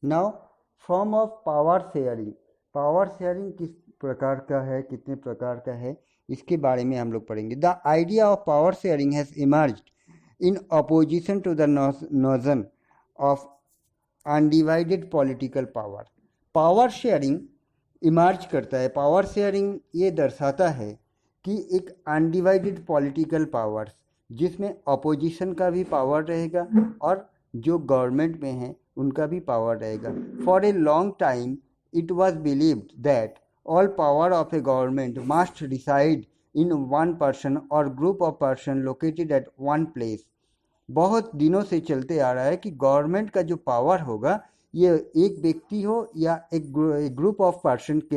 Now form of power sharing. Power sharing किस प्रकार का है, कितने प्रकार का है, इसके बारे में हम लोग पढ़ेंगे। The idea of power sharing has emerged in opposition to the notion of undivided political power. Power sharing emerge करता है, पावर शेयरिंग ये दर्शाता है कि एक अनडिवाइडेड पॉलिटिकल पावर्स जिसमें अपोजिशन का भी पावर रहेगा और जो गवर्नमेंट में है उनका भी पावर रहेगा। For a long time it was believed that all power of a government must reside in one person or group of person located at one place. बहुत दिनों से चलते आ रहा है कि गवर्नमेंट का जो पावर होगा ये एक व्यक्ति हो या एक ग्रुप ऑफ पर्सन के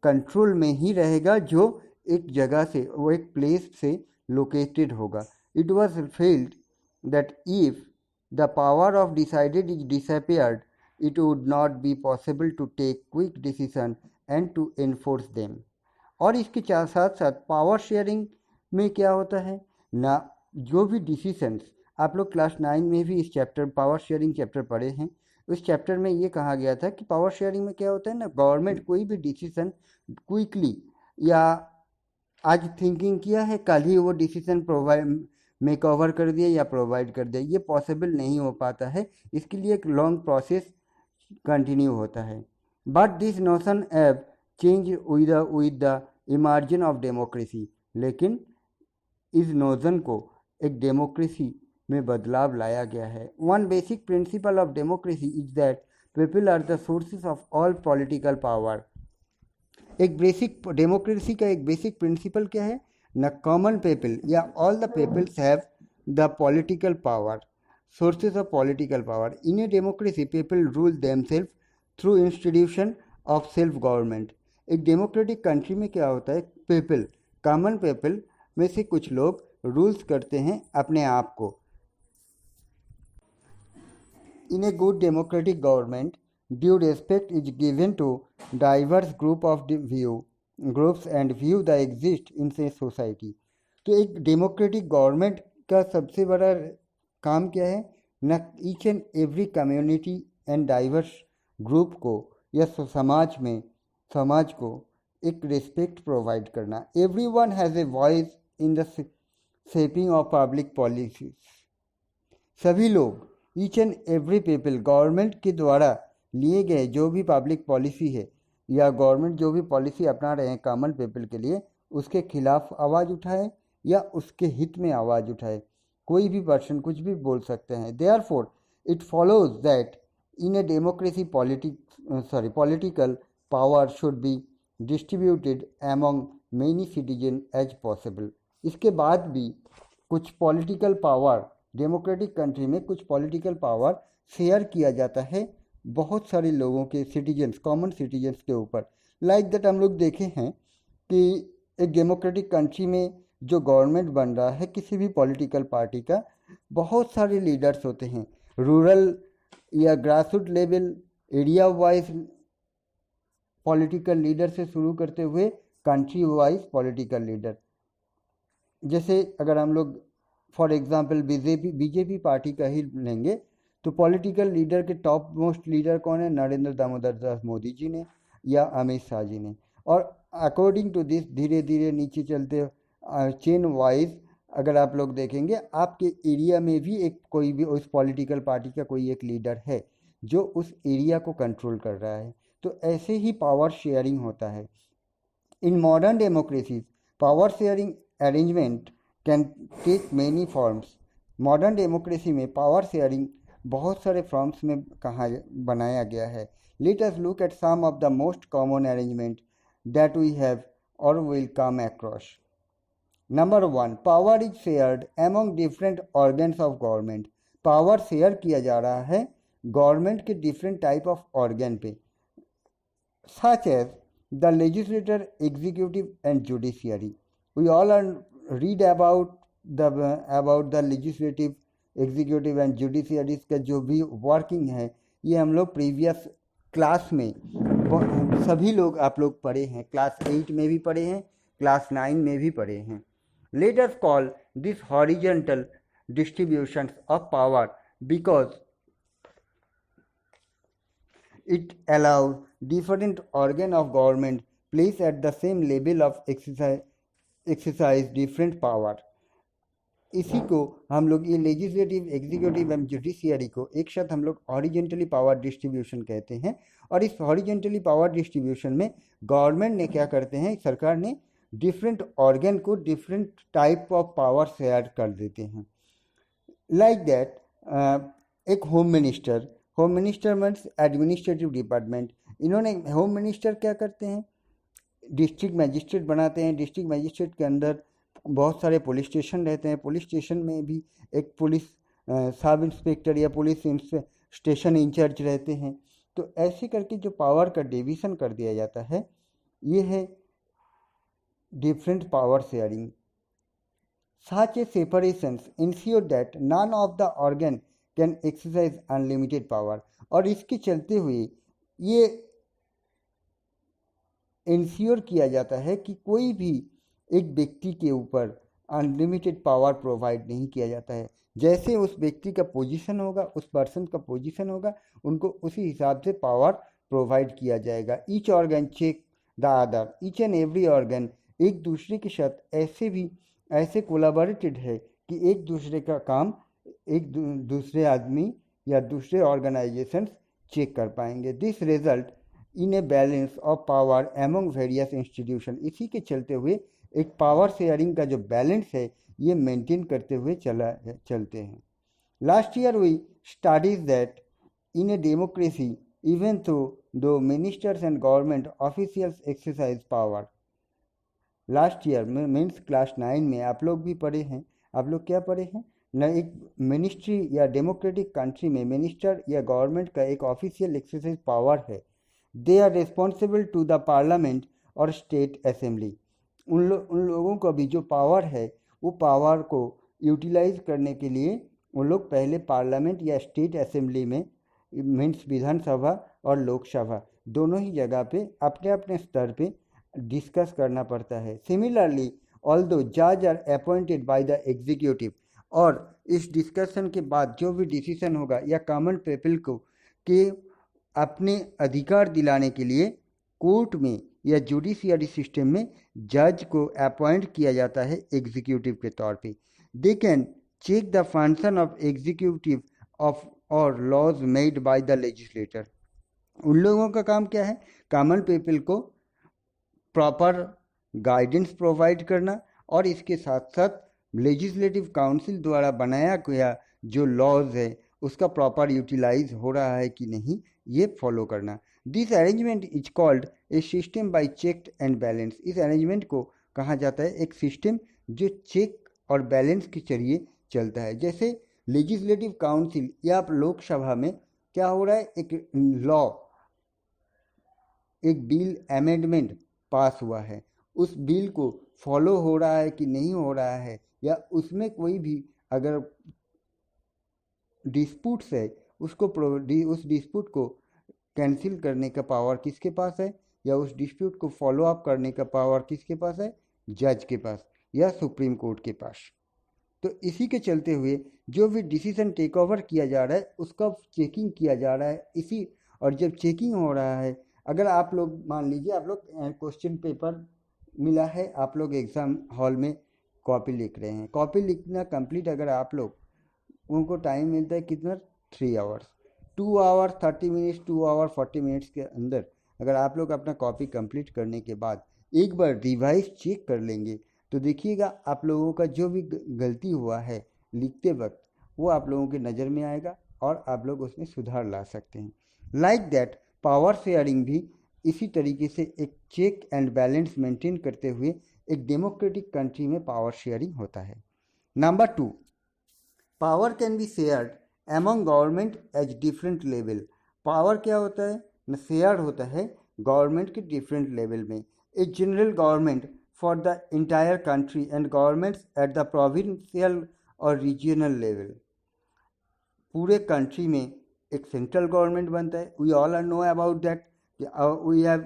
कंट्रोल में ही रहेगा, जो एक जगह से, वो एक प्लेस से लोकेटेड होगा। It was felt that if the power of decided is disappeared it would not be possible to take quick decision and to enforce them. और इसके साथ साथ पावर शेयरिंग में क्या होता है ना, जो भी डिसीजंस आप लोग क्लास 9 में भी इस चैप्टर पावर शेयरिंग चैप्टर पढ़े हैं, उस चैप्टर में ये कहा गया था कि पावर शेयरिंग में क्या होता है ना, गवर्नमेंट कोई भी डिसीजन क्विकली या आज थिंकिंग किया है कल ही वो डिसीजन प्रोवाइड मेकओवर कर दिया या प्रोवाइड कर दिया, ये पॉसिबल नहीं हो पाता है। इसके लिए एक लॉन्ग प्रोसेस कंटिन्यू होता है। बट दिस नोशन एव change with the immersion of democracy. लेकिन इस नोशन को एक डेमोक्रेसी में बदलाव लाया गया है। One basic principle of democracy is that people are the sources of all political power. एक बेसिक डेमोक्रेसी का एक बेसिक प्रिंसिपल क्या है न, कॉमन पीपल या all the peoples have the political power, sources of political power. In a democracy people rule themselves through institution of self government. एक democratic country में क्या होता है, पीपल, कॉमन पीपल में से कुछ लोग रूल्स करते हैं अपने आप को। In a good democratic government due respect is given to diverse groups and view the exist in से सोसाइटी। तो एक डेमोक्रेटिक गवर्नमेंट का सबसे बड़ा काम क्या है न, each and every community and diverse group को या समाज को एक रिस्पेक्ट प्रोवाइड करना। Every one has a voice in the shaping of public policies. सभी लोग, each and every people, government के द्वारा लिए गए जो भी पब्लिक पॉलिसी है या गवर्नमेंट जो भी पॉलिसी अपना रहे हैं कॉमन पीपल के लिए, उसके खिलाफ आवाज़ उठाए या उसके हित में आवाज़ उठाए। कोई भी पर्सन कुछ भी बोल सकते हैं। Therefore it follows that in a democracy political power should be distributed among many citizen as possible. इसके बाद भी कुछ पॉलिटिकल पावर, डेमोक्रेटिक कंट्री में कुछ पॉलिटिकल पावर शेयर किया जाता है बहुत सारे लोगों के, सिटीजन्स, कॉमन सिटीजन्स के ऊपर। लाइक दैट हम लोग देखे हैं कि एक डेमोक्रेटिक कंट्री में जो गवर्नमेंट बन रहा है किसी भी पॉलिटिकल पार्टी का, बहुत सारे लीडर्स होते हैं, रूरल या grassroot level, area wise political leader से शुरू करते हुए कंट्री वाइज पॉलिटिकल लीडर। जैसे अगर हम लोग फॉर एग्जांपल बीजेपी पार्टी का ही लेंगे तो पॉलिटिकल लीडर के टॉप मोस्ट लीडर कौन है, नरेंद्र दामोदर दास मोदी जी ने या अमित शाह जी ने। और अकॉर्डिंग टू दिस धीरे धीरे नीचे चलते चेन वाइज अगर आप लोग देखेंगे आपके एरिया में भी एक कोई भी उस पॉलिटिकल पार्टी का कोई एक लीडर है जो उस एरिया को कंट्रोल कर रहा है। तो ऐसे ही पावर शेयरिंग होता है। In modern democracies power sharing arrangement can take many forms. Modern democracy में पावर शेयरिंग बहुत सारे फॉर्म्स में कहा बनाया गया है। Let us look at some of the most common arrangement that we have or will come across. Number 1, power is shared among different organs of government. Power share किया जा रहा है गवर्नमेंट के डिफरेंट टाइप ऑफ ऑर्गन पे, such as the legislature, executive and judiciary. We all read about the legislative, executive and judiciary का जो भी working है ये हम लोग प्रीवियस क्लास में सभी लोग आप लोग पढ़े हैं, क्लास 8 में भी पढ़े हैं, क्लास 9 में भी पढ़े हैं। Let us call this horizontal distributions of power because It allows different organ of government place at the same level of exercise different power. इसी को हम लोग ये लेजिस्लेटिव, एग्जीक्यूटिव एंड जुडिशियरी को एक साथ हम लोग हॉरिजेंटली पावर डिस्ट्रीब्यूशन कहते हैं। और इस हॉरिजेंटली पावर डिस्ट्रीब्यूशन में गवर्नमेंट ने क्या करते हैं, सरकार ने डिफरेंट ऑर्गन को different type of power share कर देते हैं। लाइक दैट एक home minister means administrative department. इन्होंने होम मिनिस्टर क्या करते हैं, डिस्ट्रिक्ट मजिस्ट्रेट बनाते हैं। डिस्ट्रिक्ट मजिस्ट्रेट के अंदर बहुत सारे पुलिस स्टेशन रहते हैं। पुलिस स्टेशन में भी एक पुलिस सब इंस्पेक्टर या पुलिस स्टेशन इंचार्ज रहते हैं। तो ऐसे करके जो पावर का डिवीज़न कर दिया जाता है, ये है different power sharing. Such a separations ensure that none of the organ can exercise unlimited power। और इसके चलते हुए ये इंश्योर किया जाता है कि कोई भी एक व्यक्ति के ऊपर अनलिमिटेड पावर प्रोवाइड नहीं किया जाता है। जैसे उस व्यक्ति का पोजीशन होगा, उस पर्सन का पोजीशन होगा, उनको उसी हिसाब से पावर प्रोवाइड किया जाएगा। Each organ check the other, each and every organ एक दूसरे के साथ ऐसे कोलाबोरेटेड है कि एक दूसरे का काम एक दूसरे आदमी या दूसरे ऑर्गेनाइजेशंस चेक कर पाएंगे। This result in a balance of power among various institution. इसी के चलते हुए एक पावर शेयरिंग का जो बैलेंस है ये मेंटेन करते हुए चलते हैं। Last year we studies that in a democracy even though ministers and government officials exercise power. Last year में मीन्स क्लास 9 में आप लोग भी पढ़े हैं। आप लोग क्या पढ़े हैं न, एक मिनिस्ट्री या डेमोक्रेटिक कंट्री में मिनिस्टर या गवर्नमेंट का एक ऑफिशियल एक्सरसाइज पावर है। They are responsible to the parliament और स्टेट असेंबली। उन लोगों का भी जो पावर है वो पावर को यूटिलाइज करने के लिए उन लोग पहले पार्लियामेंट या स्टेट असेंबली में मीन्स विधानसभा और लोकसभा दोनों ही जगह पे अपने अपने स्तर पे डिस्कस करना पड़ता है। सिमिलरली ऑल्दो जज are appointed by the executive. और इस डिस्कशन के बाद जो भी डिसीजन होगा या कॉमन पीपल को के अपने अधिकार दिलाने के लिए कोर्ट में या जुडिशियरी सिस्टम में जज को अपॉइंट किया जाता है एग्जीक्यूटिव के तौर पे। They can check the function of executive of or laws made by the legislator. उन लोगों का काम क्या है, कॉमन पीपल को प्रॉपर गाइडेंस प्रोवाइड करना और इसके साथ साथ लेजिस्लेटिव काउंसिल द्वारा बनाया गया जो लॉज है उसका प्रॉपर यूटिलाइज हो रहा है कि नहीं ये फॉलो करना। This arrangement is called a system by check and balance. इस अरेंजमेंट को कहा जाता है एक सिस्टम जो चेक और बैलेंस के जरिए चलता है। जैसे लेजिस्लेटिव काउंसिल या लोकसभा में क्या हो रहा है, एक लॉ, एक बिल अमेंडमेंट पास हुआ है, उस बिल को फॉलो हो रहा है कि नहीं हो रहा है, या उसमें कोई भी अगर डिस्प्यूट्स है उस डिस्प्यूट को कैंसिल करने का पावर किसके पास है, या उस डिस्प्यूट को फॉलो अप करने का पावर किसके पास है, जज के पास या सुप्रीम कोर्ट के पास। तो इसी के चलते हुए जो भी डिसीजन टेक ओवर किया जा रहा है उसका चेकिंग किया जा रहा है। इसी और जब चेकिंग हो रहा है, अगर आप लोग मान लीजिए आप लोग क्वेश्चन पेपर मिला है, आप लोग एग्ज़ाम हॉल में कॉपी लिख रहे हैं, कॉपी लिखना कंप्लीट अगर आप लोग उनको टाइम मिलता है कितना 3 hours, 2 hour 30 minutes 2 hour 40 minutes के अंदर अगर आप लोग अपना कॉपी कंप्लीट करने के बाद एक बार रिवाइज चेक कर लेंगे तो देखिएगा आप लोगों का जो भी गलती हुआ है लिखते वक्त वो आप लोगों के नज़र में आएगा और आप लोग उसमें सुधार ला सकते हैं। लाइक दैट पावर शेयरिंग भी इसी तरीके से एक चेक एंड बैलेंस मेंटेन करते हुए एक डेमोक्रेटिक कंट्री में पावर शेयरिंग होता है। Number 2, power can be shared among government as different level. Power क्या होता है, शेयर होता है गवर्नमेंट के डिफरेंट लेवल में। A general government for the entire country and governments at the provincial or regional level. पूरे कंट्री में एक सेंट्रल गवर्नमेंट बनता है। We all know about that, we have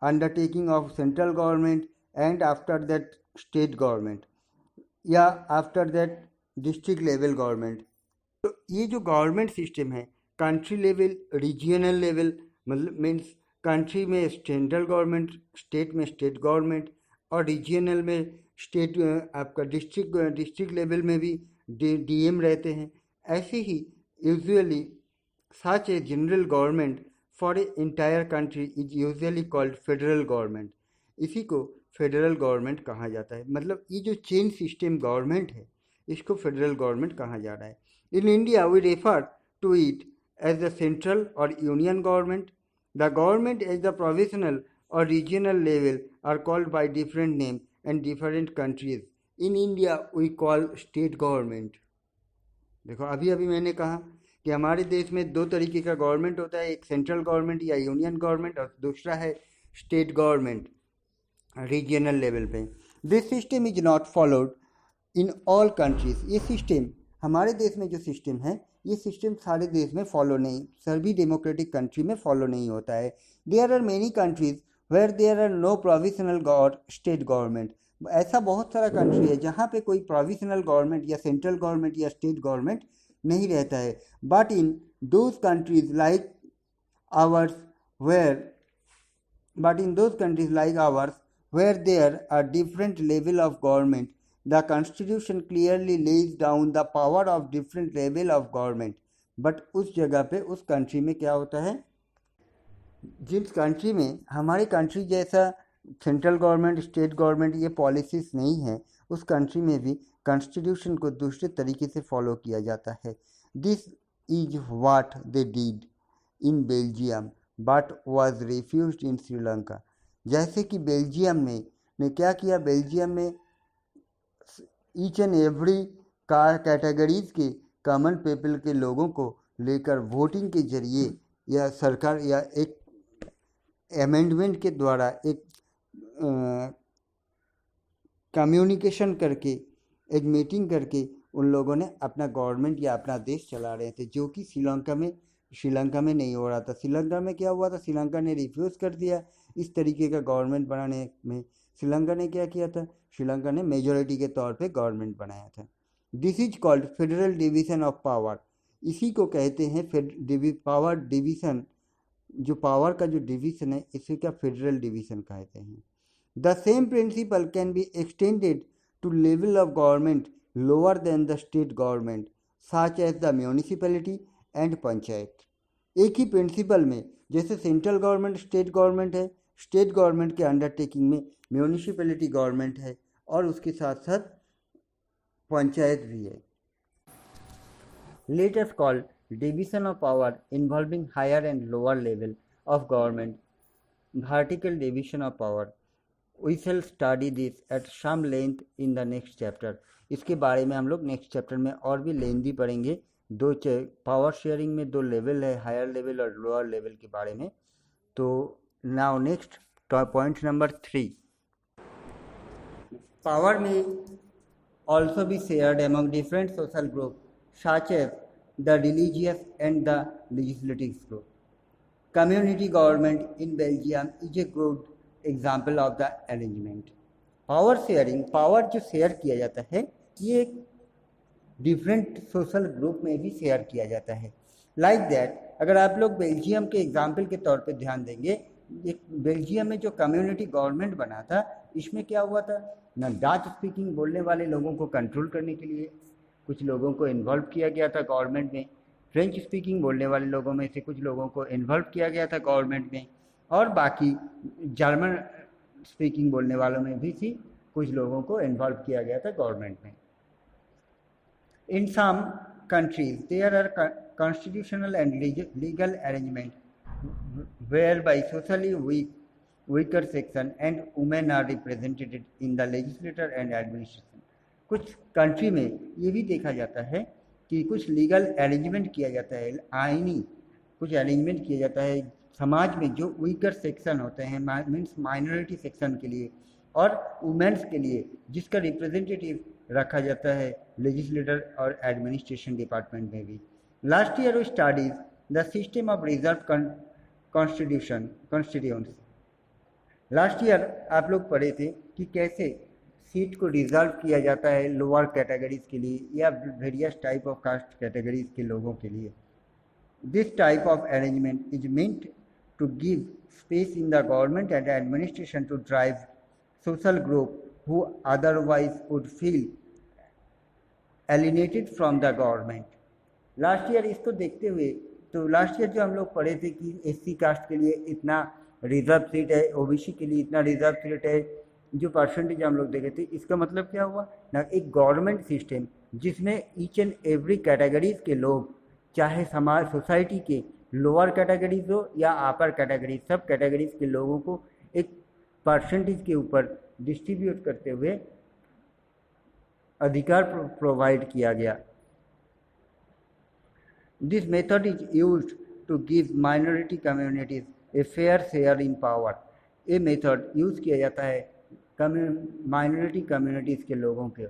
undertaking of central government and after that state government या after that district level government. तो ये जो government system है कंट्री लेवल, रीजनल लेवल, मतलब मीन्स कंट्री में central government, state में state government, और regional में स्टेट आपका डिस्ट्रिक्ट लेवल में भी डीएम रहते हैं। ऐसे ही usually such a general government for a entire country is usually called federal government. इसी को फेडरल गवर्नमेंट कहा जाता है। मतलब ये जो चेन सिस्टम गवर्नमेंट है इसको फेडरल गवर्नमेंट कहा जा रहा है। In India we refer to it as the central or union government. The government as the provisional or regional level are called by different name and different countries. In India we call state government. देखो अभी अभी मैंने कहा कि हमारे देश में दो तरीके का गवर्नमेंट होता है, एक सेंट्रल गवर्नमेंट या यूनियन गवर्नमेंट और दूसरा है स्टेट गवर्नमेंट रीजनल लेवल पे। This system is not followed in all countries. ये सिस्टम हमारे देश में जो सिस्टम है ये सिस्टम सारे देश में फॉलो नहीं, सभी डेमोक्रेटिक कंट्री में फॉलो नहीं होता है। There are many countries where there are no provisional और स्टेट गवर्नमेंट। ऐसा बहुत सारा कंट्री है जहाँ पे कोई प्रोविजनल गवर्नमेंट या सेंट्रल गवर्नमेंट या स्टेट गवर्नमेंट नहीं रहता है। But in those countries like ours where there are different level of government, the constitution clearly lays down the power of different level of government। But उस जगह पे उस country में क्या होता है, जिस कंट्री में हमारी कंट्री जैसा सेंट्रल गवर्नमेंट स्टेट गवर्नमेंट ये पॉलिसीज नहीं है, उस कंट्री में भी कॉन्स्टिट्यूशन को दूसरे तरीके से फॉलो किया जाता है। This is what they did in Belgium but was refused in Sri Lanka. जैसे कि बेल्जियम ने क्या किया, बेल्जियम में ईच एंड एवरी कैटेगरीज के कॉमन पीपल के लोगों को लेकर वोटिंग के जरिए या सरकार या एक अमेंडमेंट के द्वारा एक कम्युनिकेशन करके एक मीटिंग करके उन लोगों ने अपना गवर्नमेंट या अपना देश चला रहे थे, जो कि श्रीलंका में नहीं हो रहा था। श्रीलंका में क्या हुआ था, श्रीलंका ने रिफ्यूज़ कर दिया इस तरीके का गवर्नमेंट बनाने में। श्रीलंका ने क्या किया था, श्रीलंका ने मेजॉरिटी के तौर पे गवर्नमेंट बनाया था। This is called federal division of power. इसी को कहते हैं पावर डिवीज़न। जो पावर का जो डिवीज़न है इसी का फेडरल डिवीज़न कहते हैं। The same principle can be extended to level of government lower than the state government such as the municipality and panchayat. एक ही प्रिंसिपल में, जैसे सेंट्रल गवर्नमेंट स्टेट गवर्नमेंट है, स्टेट गवर्नमेंट के अंडरटेकिंग में म्यूनिसिपैलिटी गवर्नमेंट है और उसके साथ साथ पंचायत भी है। Let us call division of power involving higher and lower level of government vertical division of power. We shall study this at some length in the next chapter. इसके बारे में हम लोग नेक्स्ट चैप्टर में और भी लेंथी पढ़ेंगे। दो पावर शेयरिंग में दो लेवल है, हायर लेवल और लोअर लेवल के बारे में। तो now next point number 3, power में also be shared among different social groups such as the religious and the legislative group. Community government in Belgium is a good example of the arrangement. Power sharing, power जो share किया जाता है ये different social group में भी share किया जाता है। लाइक दैट अगर आप लोग बेल्जियम के एग्जाम्पल के तौर पे ध्यान देंगे, ये बेल्जियम में जो कम्युनिटी गवर्नमेंट बना था इसमें क्या हुआ था ना, डच स्पीकिंग बोलने वाले लोगों को कंट्रोल करने के लिए कुछ लोगों को इन्वॉल्व किया गया था गवर्नमेंट में, फ्रेंच स्पीकिंग बोलने वाले लोगों में से कुछ लोगों को इन्वॉल्व किया गया था गवर्नमेंट में, और बाकी जर्मन स्पीकिंग बोलने वालों में भी थी कुछ लोगों को इन्वॉल्व किया गया था गवर्नमेंट में। In some countries there are constitutional and legal arrangement whereby socially weaker section and women are represented in the legislature and administration। कुछ कंट्री में ये भी देखा जाता है कि कुछ लीगल अरेंजमेंट किया जाता है, आईनी कुछ अरेंजमेंट किया जाता है समाज में जो वीकर सेक्शन होते हैं, मीन्स माइनॉरिटी सेक्शन के लिए और वुमेन्स के लिए, जिसका रिप्रेजेंटेटिव रखा जाता है लेजिस्लेटर और एडमिनिस्ट्रेशन डिपार्टमेंट में भी। Last year we studies the system of reserve constituencies. Last year आप लोग पढ़े थे कि कैसे सीट को रिजर्व किया जाता है लोअर कैटेगरीज के लिए या various type of caste categories के लोगों के लिए। This type of arrangement is meant to give space in the government and administration to drive social group who otherwise would feel alienated from the government. Last year इसको देखते हुए, तो last year जो हम लोग पढ़े थे कि एससी कास्ट के लिए इतना रिजर्व सीट है, ओबीसी के लिए इतना रिजर्व सीट है, जो परसेंटेज हम लोग देखे थे, इसका मतलब क्या हुआ ना, एक गवर्नमेंट सिस्टम जिसमें ईच एंड एवरी कैटेगरीज के लोग, चाहे समाज सोसाइटी के लोअर कैटेगरीज हो या अपर कैटेगरीज, सब कैटेगरीज के लोगों को एक परसेंटेज के ऊपर डिस्ट्रीब्यूट करते हुए अधिकार प्रोवाइड किया गया. This method is used to give minority communities a fair share in power. ये मेथड यूज किया जाता है माइनॉरिटी कम्युनिटीज के लोगों के.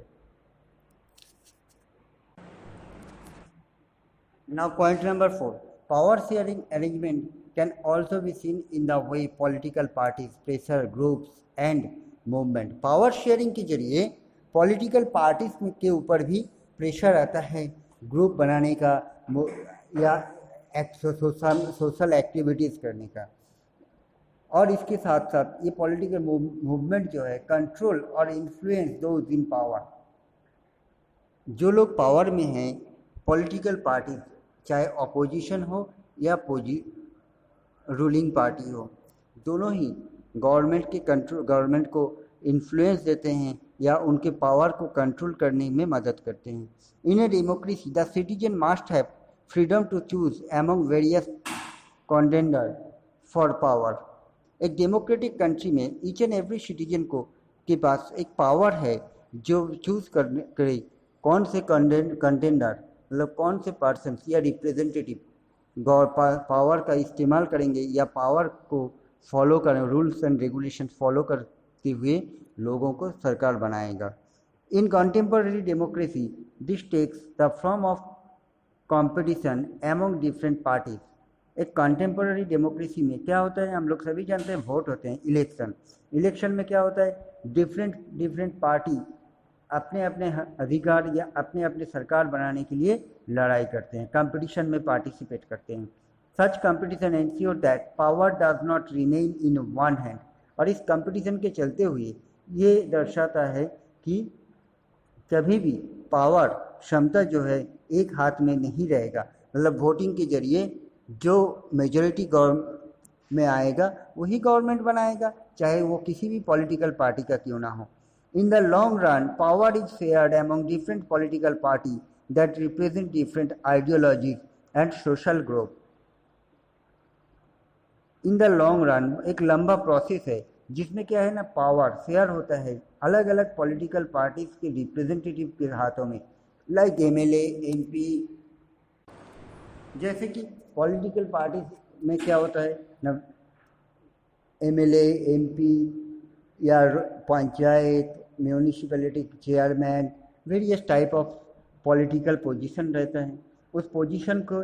Now point number 4, power sharing arrangement can also be seen in the way political parties, pressure groups and movement. Power sharing के जरिए political parties के ऊपर भी प्रेशर आता है ग्रुप बनाने का या सोशल एक्टिविटीज़ करने का, और इसके साथ साथ ये पॉलिटिकल मूवमेंट जो है कंट्रोल और इन्फ्लुएंस दोज इन पावर. जो लोग पावर में हैं, पॉलिटिकल पार्टी, चाहे अपोजिशन हो या रूलिंग पार्टी हो, दोनों ही गवर्नमेंट को इन्फ्लुएंस देते हैं या उनके पावर को कंट्रोल करने में मदद करते हैं. In a democracy the citizen must have freedom to choose among various contender for power. एक डेमोक्रेटिक कंट्री में ईच एंड एवरी सिटीजन के पास एक पावर है जो चूज करे कौन से कंटेंडर, मतलब कौन से पर्सन या रिप्रेजेंटेटिव पावर का इस्तेमाल करेंगे या पावर को फॉलो करें, रूल्स एंड रेगुलेशन फॉलो करते हुए लोगों को सरकार बनाएगा. In contemporary democracy this takes the form of competition among different parties. एक कंटेम्पररी डेमोक्रेसी में क्या होता है, हम लोग सभी जानते हैं, वोट होते हैं, इलेक्शन में क्या होता है, डिफरेंट पार्टी अपने अपने अधिकार या अपने अपने सरकार बनाने के लिए लड़ाई करते हैं, कंपटीशन में पार्टिसिपेट करते हैं. Such competition ensure that power does not remain in one hand. और इस कंपटीशन के चलते हुए ये दर्शाता है कि कभी भी पावर क्षमता जो है एक हाथ में नहीं रहेगा, मतलब वोटिंग के जरिए जो मेजॉरिटी गवर्नमेंट में आएगा वही गवर्नमेंट बनाएगा, चाहे वो किसी भी पॉलिटिकल पार्टी का क्यों ना हो. In the long run power is shared among different political party that represent different ideologies and social group. In the long run एक लंबा प्रोसेस है जिसमें क्या है ना, पावर शेयर होता है अलग अलग पॉलिटिकल पार्टीज के रिप्रेजेंटेटिव के हाथों में, लाइक एमएलए, एमपी. जैसे कि पॉलिटिकल पार्टीज में क्या होता है ना, एमएलए, एमपी या panchayat, municipality chairman, various type of political position रहता है. उस पोजीशन को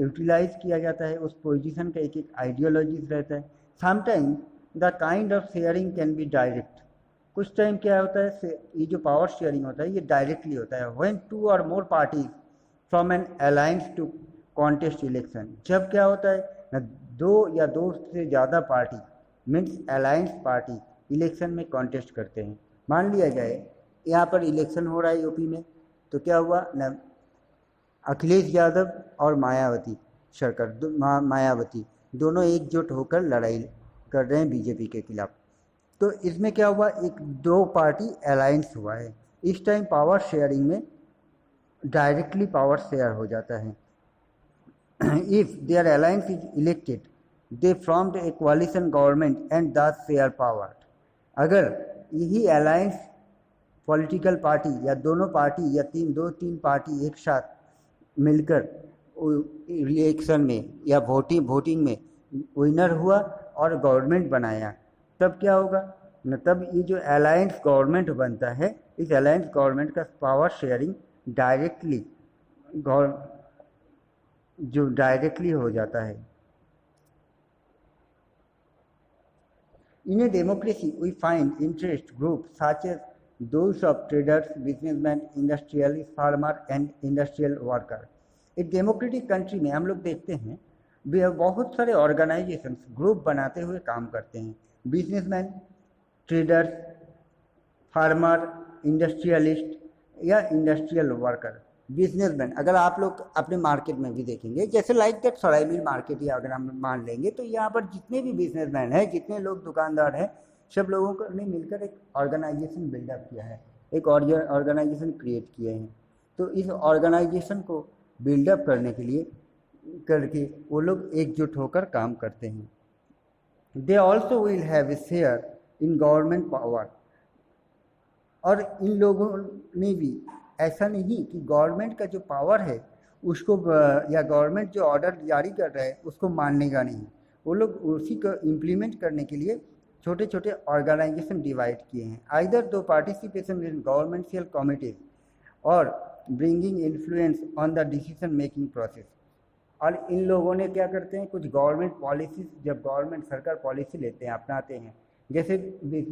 यूटिलाइज किया जाता है, उस पोजीशन का एक एक आइडियोलॉजीज रहता है. Sometime the kind of sharing can be direct. कुछ टाइम क्या होता है, ये जो पावर शेयरिंग होता है ये डायरेक्टली होता है. When 2 or more parties from an alliance to contest election. जब क्या होता है ना, 2 या 2 से ज़्यादा party means alliance party election में कॉन्टेस्ट करते हैं. मान लिया जाए यहाँ पर इलेक्शन हो रहा है यूपी में, तो क्या हुआ ना, अखिलेश यादव और मायावती दोनों एकजुट होकर लड़ाई कर रहे हैं बीजेपी के खिलाफ. तो इसमें क्या हुआ, एक 2 पार्टी अलायंस हुआ है. इस टाइम पावर शेयरिंग में डायरेक्टली पावर शेयर हो जाता है. If their alliance is elected they formed a coalition government and thus share power. अगर यही अलायंस पॉलिटिकल पार्टी या दोनों पार्टी या 2-3 पार्टी एक साथ मिलकर इलेक्शन में या वोटिंग में विनर हुआ और गवर्नमेंट बनाया, तब क्या होगा न, तब ये जो अलायंस गवर्नमेंट बनता है, इस अलायंस गवर्नमेंट का पावर शेयरिंग डायरेक्टली हो जाता है. In a democracy we find interest group such as those of traders, businessmen, industrialists, farmer and industrial worker. एक डेमोक्रेटिक कंट्री में हम लोग देखते हैं बहुत सारे ऑर्गेनाइजेशंस ग्रुप बनाते हुए काम करते हैं। बिजनेसमैन, ट्रेडर्स, फार्मर, इंडस्ट्रियलिस्ट या इंडस्ट्रियल वर्कर। बिजनेसमैन, अगर आप लोग अपने मार्केट में भी देखेंगे, जैसे like that Sarai mill market या अगर हम मान लेंगे, तो यहाँ पर जितने भी बिजनेसमैन हैं, जितने लोग दुकानदार हैं, सब लोगों ने मिलकर एक ऑर्गेनाइजेशन बिल्डअप किया है, एक ऑर्गेनाइजेशन क्रिएट किए हैं। तो इस ऑर्गेनाइजेशन को बिल्डअप करने के लिए करके वो लोग एकजुट होकर काम करते हैं। They also will have a share in government power. और इन लोगों ने भी, ऐसा नहीं कि गवर्नमेंट का जो पावर है उसको या गवर्नमेंट जो ऑर्डर जारी कर रहा है उसको मानने का नहीं, वो लोग उसी को इम्प्लीमेंट करने के लिए छोटे छोटे ऑर्गेनाइजेशन डिवाइड किए हैं। आइदर दो पार्टिसिपेशन इन गवर्नमेंशियल कमिटीज और bringing influence on the decision making process. और इन लोगों ने क्या करते हैं, कुछ गवर्नमेंट पॉलिसीज, जब गवर्नमेंट सरकार पॉलिसी लेते हैं, अपनाते हैं, जैसे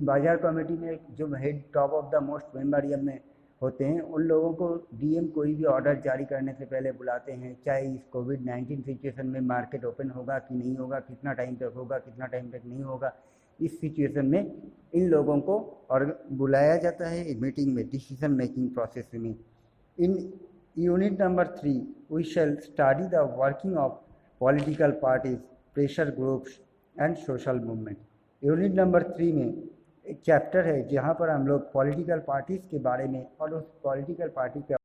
बाजार कमेटी में जो head top of the most member में होते हैं, उन लोगों को डीएम कोई भी ऑर्डर जारी करने से पहले बुलाते हैं, चाहे इस कोविड-19 सिचुएशन में मार्केट ओपन होगा कि नहीं होगा, कितना टाइम तक होगा, कितना टाइम तक नहीं होगा, इस सिचुएशन में इन लोगों को और बुलाया जाता है मीटिंग में, डिसीजन मेकिंग प्रोसेस में। In unit number 3 we shall study the working of political parties, pressure groups and social movement. Unit number 3 में एक चैप्टर है जहाँ पर हम लोग पॉलिटिकल पार्टीज़ के बारे में और उस पॉलिटिकल पार्टी के